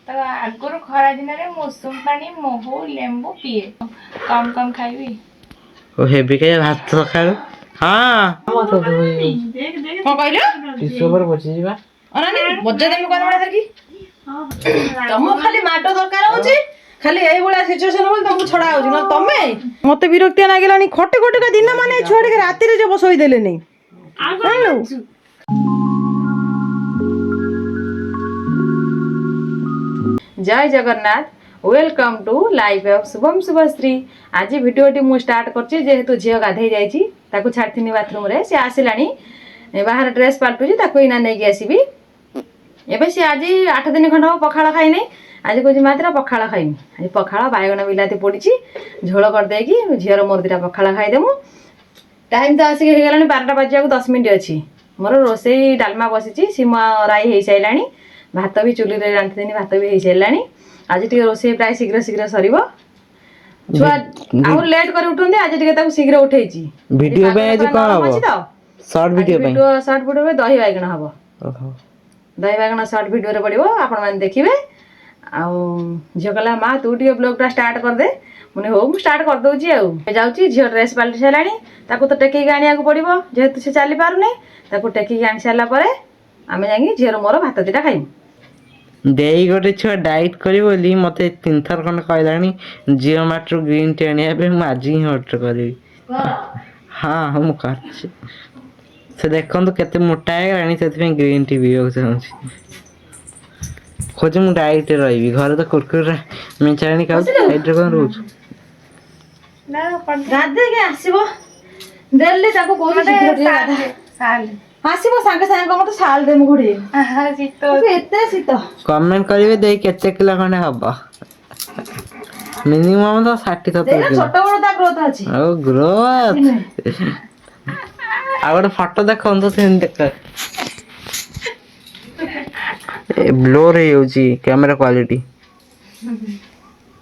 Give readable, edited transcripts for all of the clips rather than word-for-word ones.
तो आगुर खरा दिन में मौसम पानी महू लेंबू पीए कम कम खाइबी ओ हेवी के भात सकाळु हां मत देख देख को कहलो टिसु पर बची जीवा अनानी मजा देम कोन बडा धरकी तम खाली माटो दरकार होची खाली एई बोला सिचुएशन बोल तुमको छडा होची न तमे मते विरक्ति लागिलानी खटे खटे का दिन माने छोड़ के राती रे जे बसोई देले नहीं जानलो जय Jagannath welcome to life of Shubham Shubhashree आज भिडियोटी मु स्टार्ट करछि जेहेतु झियो गाधै जाइछि ताकू छाड़थिनी बाथरूम रे से आसिलानी बाहर ड्रेस पाल्टुछि ताकू इना नै के आसीबी एबे से आज 8 दिन खंड पखाळ खाइ नै आज कोछि मात्र पखाळ खाइमी आज पखाळ बायगण बिलाती पडिछि झोळ कर देकी झियर मोर दिटा पखाळ खाइ देमु टाइम तो आसी हे गेलानी 12टा बजिया को 10 मिनिट अछि मोर रोसेई डालमा बसिछि सीमा राई हे साइलानी भात भी चुली रे रांधिदेनी भात भी हे साइलानी आज टिके रोसेई प्राय शीघ्र शीघ्र सरीबो छुआ आउर लेट कर उठुंदे आज टिके ताकू शीघ्र उठेइछि वीडियो पे आज कोन हबो शॉर्ट वीडियो पे शॉर्ट वीडियो में दही बाइगण हबो दही बाइगण शॉर्ट वीडियो रे पड़िबो आपण माने देखिबे आ झियो कला माँ तू टिके ब्लॉग टा स्टार्ट कर दे मुने हो मु स्टार्ट कर दउची आ जाउची झियो ड्रेस पाल्टी सालानी ताकू तो टेकी गानिया को पड़िबो जेहेतु से चाली पारु नै ताकू टेकी गानि साला परे आमे जांगी झियो मोर भात दिटा खाइम देई गोटे छुआ डाइट करी बोली मते 3 थर खंड कहलानी जियो मार्ट ग्रीन टी आनिया पे मु आज ही ऑर्डर करी हां हम कर से देखन तो केते मोटा है रानी से ग्रीन टी भी हो चाहूची खोज मु डाइट रही घर तो कुरकुरे मैं चाहनी खाऊ डाइट रे कोन रोज ना गाधे के आसीबो देले ताको कोइ साल आसीबो संगे संगे मते साल देम घोड़ी शीत एते शीत कमेंट करिवे दे केते किलो खंडे हबा मिनिमम तो 60 70 देखा किलो छोट बड़ ता ग्रोथ अछि ओ ग्रोथ आवर फोटो देखन तो सेन देख ए ब्लर हे होची कैमरा क्वालिटी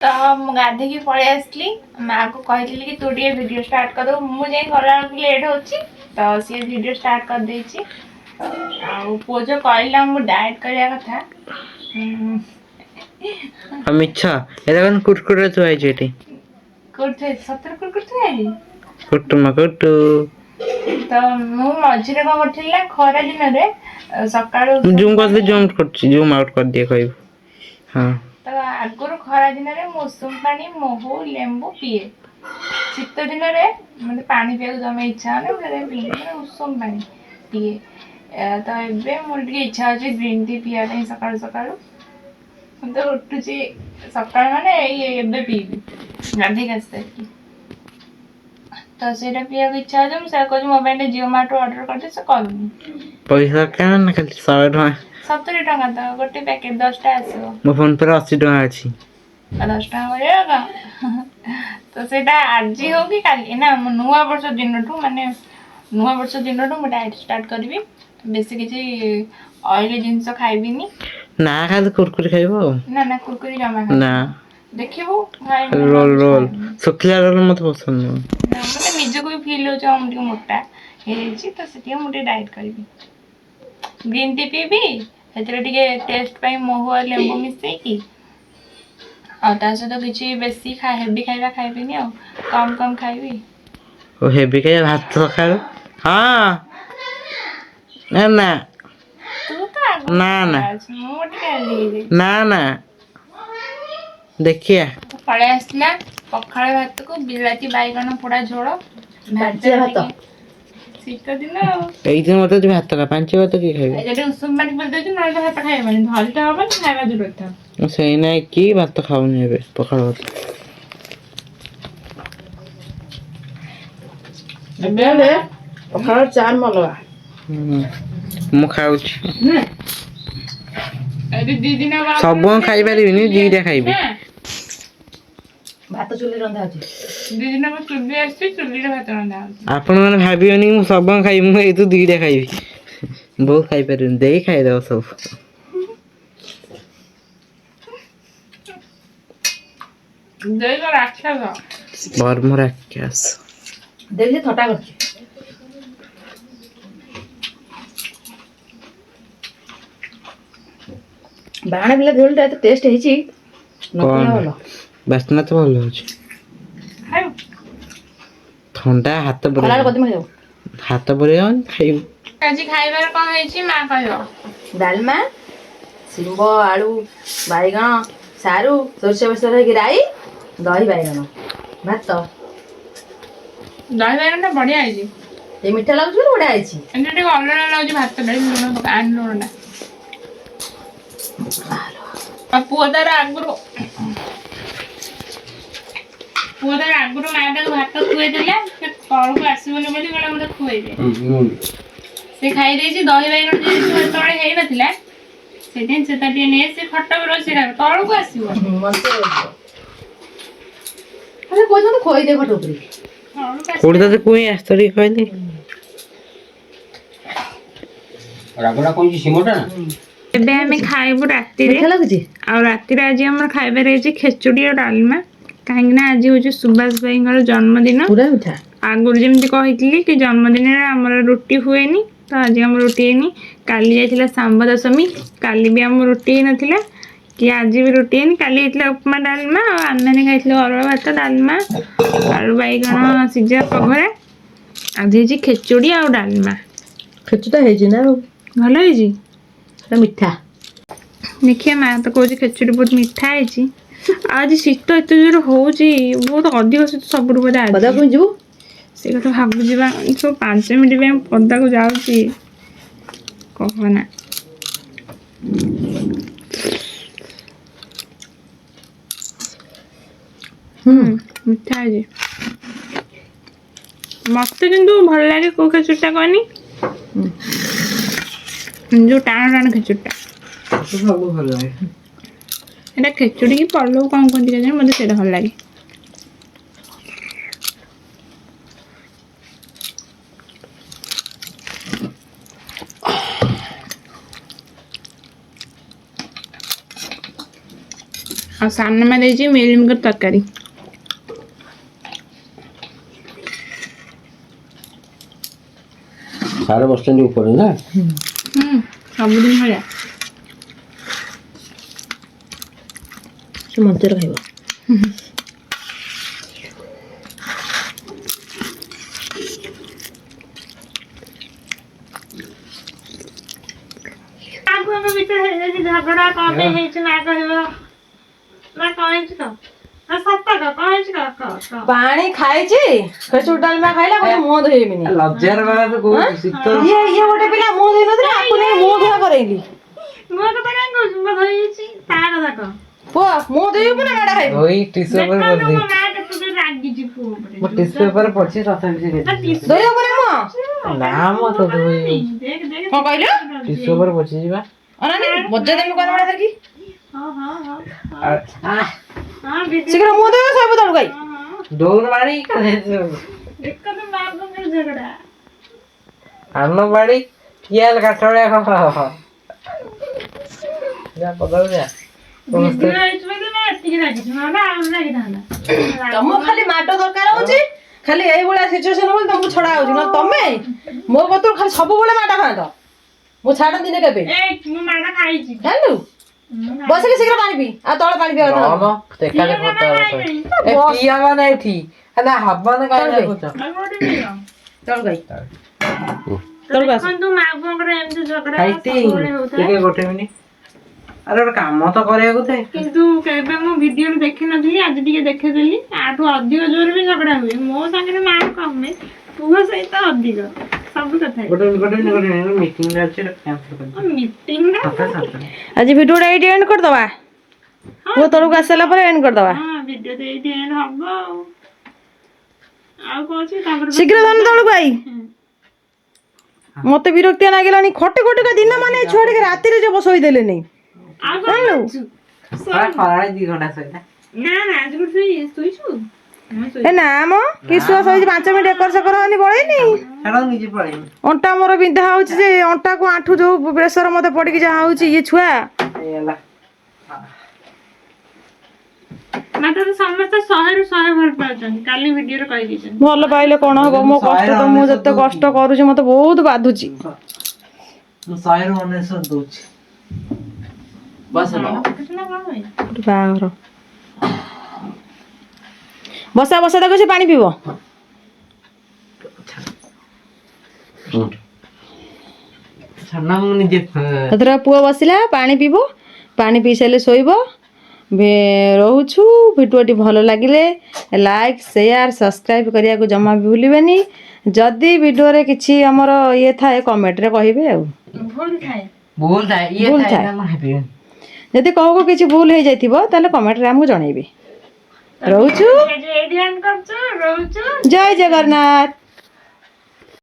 तो मु गाधे की पळे आसली माँ को कहली कि तू टिके वीडियो स्टार्ट कर दो मु जाई घरा लेट होची तो सी वीडियो स्टार्ट कर देछि आ पो जो कहला मु डाइट करिया कथा हम इच्छा एदा कन कुरकुरे तो आइ जेटी कुरकुरे 70 कुरकुरे आई कुट्टू मकुट्टू तो मु मझिरे को करथिला खरा दिन रे सकाळ जूम करछि जूम आउट कर दिए कहब हां तो आगुर खरा दिन में मौसम पानी महू लेंबू पीए शीत दिन में मतलब पानी पिया जमे इच्छा ना उषम पानी पीए तो एबे मोर टिके इच्छा अछि ग्रीन टी पिया नै सकाळ सकाळ तो उठुची सकाळ माने एबे पीबी गाधी गस्ते तो सेटा पिया इच्छा अछि हम से को मोबाइल में जियो मार्ट ऑर्डर करते से करूनी पैसा केना न खाली 100 टका 70 टका तो गोटे पैकेट 10 टा आसीबो मो फोन पर 80 टका अछि 10 टका होएगा तो सेटा आज हो कि काली ना नुआ वर्ष दिनटू माने नुआ वर्ष दिनटू म डाइट स्टार्ट करबी बेसी किछि ऑयल जिंस खाइबिनी ना खाली कुरकुरे खाइबो ना ना कुरकुरी जमा ना देखिबो रोल सुखला रोल मत पसंद ना मते निजे को फील हो जा हम मोटा हे छी तो सेटी हम डाइट करबी ग्रीन टी पीबी हेतरे टिके टेस्ट पाई महू और लेंबू मिसई की आ ता से तो किछि बेसी हेवी खाइबा खाइबिनी आ कम कम खाइबी ओ हेवी के भात सकाळु हां ना तू तो ना ना मोट के ली ना ना देखिए पळे आसला पखाळ भात को बिलाती बाईगण पोड़ा झोଳ भाजे भात शीत दिन एइथे मते जो भात का पांच भात की खाइबो एजे उषुम पानी बोल देछु ना भात खाइबानी धलटा हबन खाइबा जरूरत था सही नहीं की भात खाऊनी एबे पखाळ भात एबे पखाळ चार मलवा मु खाउची अरे दीदी ना सब खाइ परिबिनी दीटा खाइबी भात चुली रंधा अछि दीदी ना चुल्ली आसी चुल्ली रे भात रंधा आपण माने भाबियोनी मु सब खाइ मु एतु दीटा खाइबी बहुत खाइ परिबिनी देई खाइ दो सब देई को राक्षस बर्म राक्षस देली थटा करछि ବାଣ ବିଲା ଝୋଳଟା ଏତେ ଟେଷ୍ଟ ହେଇଛି ନ କହିଲେ ଭଲ। ବାସ୍ନା ତ ଭଲ ଅଛି। ଖାଇବୁ? ଥଣ୍ଡା ହାତ ଖରାବେଳେ ପୁରେଇ କଦିମ ଯାଉ ହାତ ପୁରେଇ ଖାଇବୁ। ଆଜି ଖାଇବାରେ କଣ ହେଇଛି ମା କହିବ? ଡାଲମା, ଶିମ୍ବ, ଆଳୁ, ବାଇଗଣ, ସାରୁ, ସୋରିଷ ବେସର ହେଇକି ରାଇ, ଦହି ବାଇଗଣ, ଭାତ। ଦହି ବାଇଗଣଟା ବଢିଆ ହେଇଛି। ଏ ମିଠା ଲାଗୁଛି ବୋଲି ବଢିଆ ହେଇଛି। ଏମିତି ଟିକେ ଅଲଣା ଲାଗୁଛି ଭାତଟା ଲୁଣ ପକା ଲୁଣଟା। ଆଉ ପୁଅ ତାର ଆଗରୁ ମା ତାକୁ ଭାତ ଖୁଆଇ ଦେଲା, ସେ ତଳକୁ ଆସିବନି ବୋଲି କହିଲା ମତେ ଖୁଆଇଦେ। ସେ ଖାଇ ଦେଇଛି ଦହି ବାଇଗଣ ଯେତେବେଳେ ହେଇନଥିଲା ସେଇଥିପାଇଁ ସେ ତା ଟିକେ ନେଇ ସେ ଖଟା ରୋଷେଇ ଖାଇବ ତଳକୁ ଆସିବ। କହୁଛନ୍ତି ଖୋଇଦେ ଖଟ ଉପରେ। କୋଉଠି ତତେ କୁଇଁ ଆସ୍ତରି କହିଲି। ରାଗଟା କହୁଛି ସିମଟା ନା। ଏବେ ଆମେ ଖାଇବୁ ରାତିରେ। ମିଠା ଲାଗୁଛି? ଆଉ ରାତିରେ ଆଜି ଆମର ଖାଇବାରେ ହେଇଛି ଖେଚୁଡି ଆଉ ଡାଲମା। କାହିଁକି ନା ଆଜି ହଉଛି ସୁବାସ ଭାଇଙ୍କର ଜନ୍ମଦିନ। ପୁରା ମିଠା। ଆଗରୁ ଯେମିତି କହିଥିଲି କି ଜନ୍ମଦିନରେ ଆମର ରୁଟି ହୁଏନି, ତ ଆଜି ଆମର ରୁଟି ହେଇନି। କାଲି ଯାଇଥିଲା ଶାମ୍ବ ଦଶମୀ, କାଲି ବି ଆମର ରୁଟି ହେଇନଥିଲା କି ଆଜି ବି ରୁଟି ହେଇନି। କାଲି ହେଇଥିଲା ଉପମା ଡାଲମା, ଆଉ ଆମେମାନେ ଖାଇଥିଲୁ ଅରୁଆ ଭାତ ଡାଲମା ଆଳୁ ବାଇଗଣ ସିଝା ପଘରା। ଆଜି ହେଇଛି ଖେଚୁଡି ଆଉ ଡାଲମା। ଖେଚୁଟା ହେଇଛି ନା ଭଲ ହେଇଛି। ମିଠା। ଦେଖିଆ ମା ତ କହୁଛି ଖେଚୁଡି ବହୁତ ମିଠା ହେଇଛି। ଆଉ ଆଜି ଶୀତ ଏତେ ଜୋର ହଉଛି, ବହୁତ ଅଧିକ ଶୀତ ସବୁଠୁ ବୋଧେ ଆଜି। ପଦାକୁ ଯିବୁ? ସେ କଥା ଭାବୁଛି ବା, ସବୁ 5 ମିନିଟ୍ ପାଇଁ ପଦାକୁ ଯାଉଛି କହନା। ମିଠା ହେଇଛି। ମତେ କିନ୍ତୁ ଭଲ ଲାଗେ କୋଉ ଖେଚୁଡିଟା କହନି, ଯୋଉ ଟାଣ ଟାଣ ଖେଚୁଡିଟା। ସବୁ ଭଲ ଲାଗେ। ଏଟା ଖେଚୁଡି କି ପଲଉ କଣ କୁହନ୍ତି କେଜାଣି, ମତେ ସେଇଟା ଭଲ ଲାଗେ। ଆଉ ସାନମା ଦେଇଛି ମିଲମିକର ତରକାରୀ। ସାର ବସିଛନ୍ତି ଉପରେ ନା। ସବୁଦିନ ଭଳିଆ। ସେ ମଞ୍ଚରେ ଖାଇବ। ଆଗୁଆଙ୍କ ଭିତରେ ହେଇଯାଇଛି ଝଗଡା, କଣ ପାଇଁ ହେଇଛି ନା କହିବ ନା କଣ ହେଇଛି ତ? ସତ କଣ ହେଇଛି କହ। ପାଣି ଖାଇଛି, ଖେଚୁଡି ଡାଲମା ଖାଇଲା, କହୁଛି ମୁହଁ ଧୋଇବିନି। ଲଜ୍ଜାର କଥା ତ କହୁଛି ଶୀତ। ଇଏ ଗୋଟେ ପିଲା ମୁହଁ ଧୋଇ ନଥିଲା, ଆକୁ ନେଇ ମୁହଁ ଧୁଆ କରେଇଲି। ମୁହଁ କଥା କାଇଁ କହୁଛୁ? ମୁହଁ ଧୋଇଯାଇଛି ତା କଥା କହ। ପୁଅ ମୁହଁ ଧୋଇବୁ ନା ମାଡ ଖାଇବୁ? ଧୋଇ ଟିସୁ ଉପରେ ଦେଖନ୍ତୁ ବସି ମୋ ମା କେତେ ରାଗିଛି ପୁଅ ଉପରେ। ମୁଁ ଟିସୁ ଉପରେ ପଡିଛି ତଥାପି ସେ ଧୋଇବୁ ନା ମୁହଁ? ନା ମ ତ ଧୋଇ କଣ କହିଲୁ? ଟିସୁ ଉପରେ ପଡିଛି ଯିବା। ଅନାନି ମଜା ଦେମି କଣ ବଡ ଧରିକି। ହଁ ଶୀଘ୍ର ମୁହଁ ଧୋଇବ ଶୋଇବୁ ତଳକୁ ଗାଇ। ଦୌଡ଼ ମାରି ଦେଖନ୍ତୁ ମା ପୁଅଙ୍କର ଝଗଡା। ଆନ ବାଡି ଠିଆ ହେଲେ କାଠ ଭଳିଆ ଖ ଯା ପଦାକୁ ଯା। ଭିଡିଓ ହେଇଛି ବୋଲି ନା ଏତିକି ରାଗିଛି, ନହେଲେ ଆହୁରି ରାଗିଥାନ୍ତା। ତମକୁ ଖାଲି ମାଡ ଦରକାର ହଉଛି, ଖାଲି ଏଇଭଳିଆ ସିଚୁଏସନ ବୋଲି ତମକୁ ଛଡା ହଉଛି, ନହେଲେ ତମେ ମୋ କତରୁ ଖାଲି ସବୁବେଳେ ମାଡ ଖାଆନ୍ତ। ମୁଁ ଛାଡନ୍ତିନି କେବେ। ମୁଁ ମାଡ ଖାଇଛି। ଜାଣିଲୁ? ବସିକି ଶୀଘ୍ର ପାଣି ପିଇ, ଆଉ ତଳେ ପାଣି ପିଇବା କଥା। ଦେଖା ଏଠି ହେଲା ହବନି କାଇଁ ଦେଖୁଛ। ତଳକୁ ଗାଇ। ଦେଖନ୍ତୁ ମା ପୁଅଙ୍କର ଏମିତି ଝଗଡା ସବୁବେଳେ ହଉଥାଏ। ଟିକେ ଗୋଟେ ମିନିଟ୍। ଆରେ ଗୋଟେ କାମ ତ କରିବାକୁ ଦେ। କିନ୍ତୁ କେବେ ମୁଁ ଭିଡିଓରେ ଦେଖିନଥିଲି, ଆଜି ଟିକେ ଦେଖିଦେଲି। ଆଠୁ ଅଧିକ ଜୋରରେ ବି ଝଗଡା ହୁଏ। ମୋ ସାଙ୍ଗରେ ମା କମେ, ପୁଅ ସହିତ ଅଧିକ ସବୁ କଥା। ଗୋଟେ ମିଟିଂ ଅଛି ମିଟିଂରେ ଆଜି ଭିଡିଓଟା ଏଇଠି ଏଣ୍ଡ କରିଦବା। ପୁଅ ତଳକୁ ଆସିଲା ପରେ ଏଣ୍ଡ କରିଦବା। ହଁ ଭିଡିଓ ତ ଏଇଠି ଏଣ୍ଡ ହବ ଆଉ କଣ ଅଛି ତାପରେ ଶୀଘ୍ର ଧନ ତଳକୁ ଆଇ। ମତେ ବିରକ୍ତିଆ ଲାଗିଲାଣି, ଖଟି ଖଟିକା ଦିନ ମାନେ ଛୁଆ ଟିକେ ରାତିରେ ଯେ ବସେଇ ଦେଲେନି। ଆଉ କଣ କରୁଛୁ? ଖରାବେଳେ 2 ଘଣ୍ଟା ଶୋଇଲା। ନା ଆଜି ଗୋଟେ ଶୋଇଛୁ? ଏ ନା ମ କି ଶୁଆ ଶୋଇଛି 5 ମିନିଟ୍ ଏକର ସେକର ହେନି ପଳେଇନି। ନିଜେ ପଳେଇବି। ଅଣ୍ଟା ମୋର ବିନ୍ଧା ହଉଛି ଯେ, ଅଣ୍ଟାକୁ ଆଣ୍ଠୁ ଯୋଉ ପ୍ରେସର ମତେ ପଡିକି ଯାହା ହଉଛି ଇଏ ଛୁଆ। ହେଇଗଲା। ମତେ ତ ସମସ୍ତେ 100ରୁ 100 ଭଲ ପାଉଛନ୍ତି, କାଲି ଭିଡିଓରେ କହିଦେଇଛନ୍ତି। ଭଲ ପାଇଲେ କଣ ହବ, ମୋ କଷ୍ଟ ତ ମୁଁ ଯେତେ କଷ୍ଟ କରୁଛି ମତେ ବହୁତ ବାଧୁଛି। ମୁଁ 100ରୁ 99 ଦଉଛି। ବାହାଘର ବସା ବସା ତାକୁ ସେ ପାଣି ପିଇବ। ମୁଁ ନିଜେ ଏଥର ପୁଅ ବସିଲା ପାଣି ପିଇବ, ପାଣି ପିଇ ସାରିଲେ ଶୋଇବ। ରହୁଛୁ। ଭିଡ଼ିଓଟି ଭଲ ଲାଗିଲେ ଲାଇକ୍ ସେୟାର ସବସ୍କ୍ରାଇବ୍ କରିବାକୁ ଜମା ବି ଭୁଲିବେନି। ଯଦି ଭିଡ଼ିଓରେ କିଛି ଆମର ଇଏ ଥାଏ କମେଣ୍ଟରେ କହିବେ ଆଉ। ଭୁଲ ଥାଏ ଭୁଲ ଥାଏ। ଯଦି କହୁ କିଛି ଭୁଲ ହେଇଯାଇଥିବ ତାହେଲେ କମେଣ୍ଟରେ ଆମକୁ ଜଣେଇବେ। ରହୁଛୁ। ଜୟ ଜଗନ୍ନାଥ।